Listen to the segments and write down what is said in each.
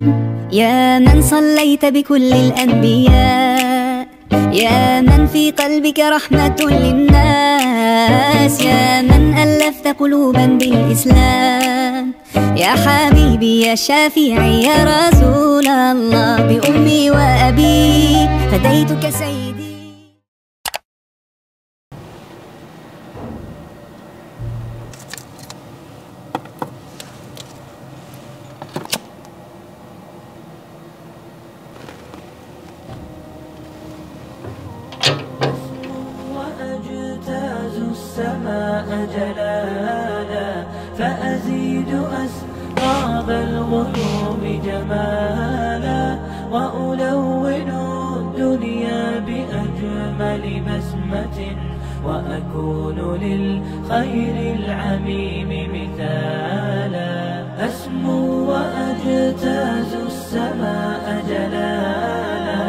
يا من صليت بكل الأنبياء، يا من في قلبك رحمة للناس، يا من ألفت قلوبا بالإسلام، يا حبيبي يا شافعي يا رسول الله، بأمي وأبي فديتك سيدي. السماء جلالا فأزيد أسراب الغيوم جمالا، وألون الدنيا بأجمل بسمة، وأكون للخير العميم مثالا. أسمو وأجتاز السماء جلالا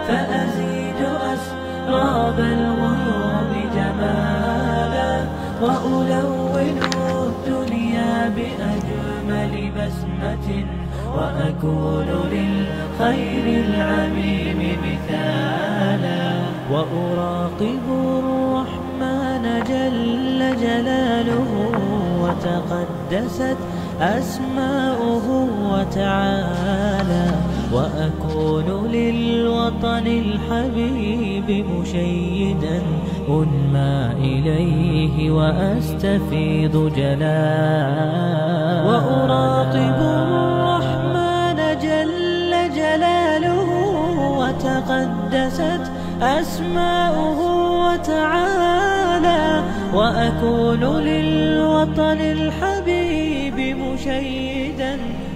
فأزيد أسراب الغيوم جمالا، وألون الدنيا بأجمل بسمة، وأكون للخير العميم مثالا. وأراقب الرحمن جل جلاله، وتقدست أسماؤه وتعالى، وأكون للوطن الحبيب مشيدا أنمى إليه وأستفيض جلالا. وأراقب الرحمن جل جلاله، وتقدست أسماؤه وتعالى، وأكون للوطن الحبيب مشيدا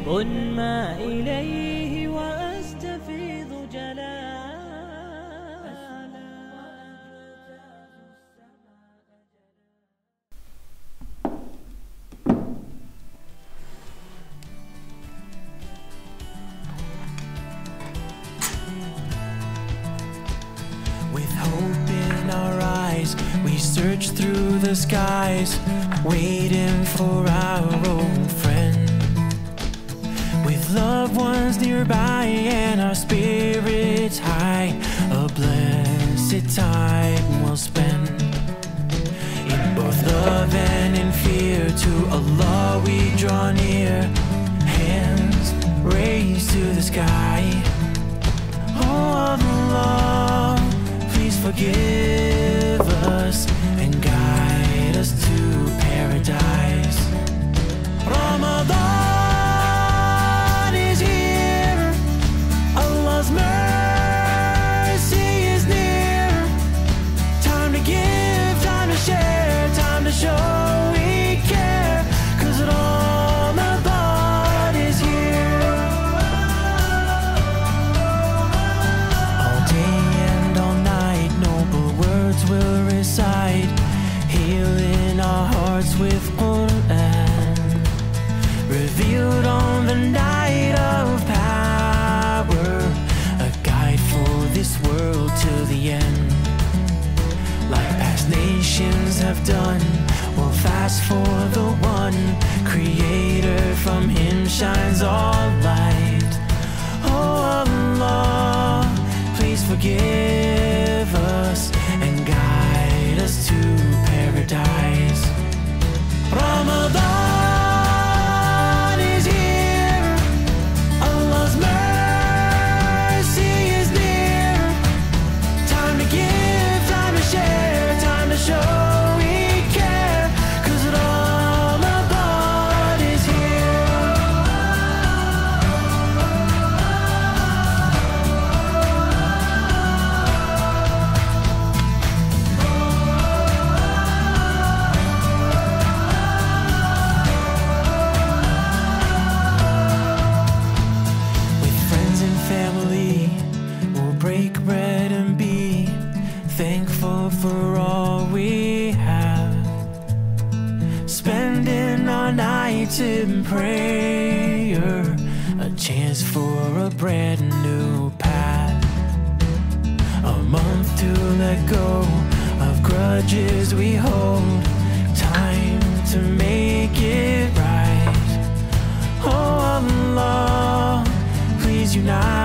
أنمى إليه وأستفيض جلالا. With hope in our eyes, we search through the skies, waiting for our old friend. With loved ones nearby and our spirits high, a blessed time we'll spend. In both love and in fear, to Allah we draw near, hands raised to the sky. Oh Allah, please forgive us and guide us to paradise. Ramadan is here, Allah's mercy is near. Time to give, time to share, time to show we care, 'cause Ramadan is here. All day and all night, noble words will recite, healing our hearts with Quran, revealed on the night of power, a guide for this world till the end. Like past nations have done, we'll fast for the one Creator, from Him shines all light. Oh Allah, please forgive us and guide us to paradise. Ramadan is here, Allah's mercy is near. Time to give, time to share, time to show we care, 'cause Ramadan is here. With friends and family, we'll break bread and be thankful for all we have, spending our nights in prayer, a chance for a brand new path, a month to let go of grudges we hold, time to make it right. Oh Allah, is unite.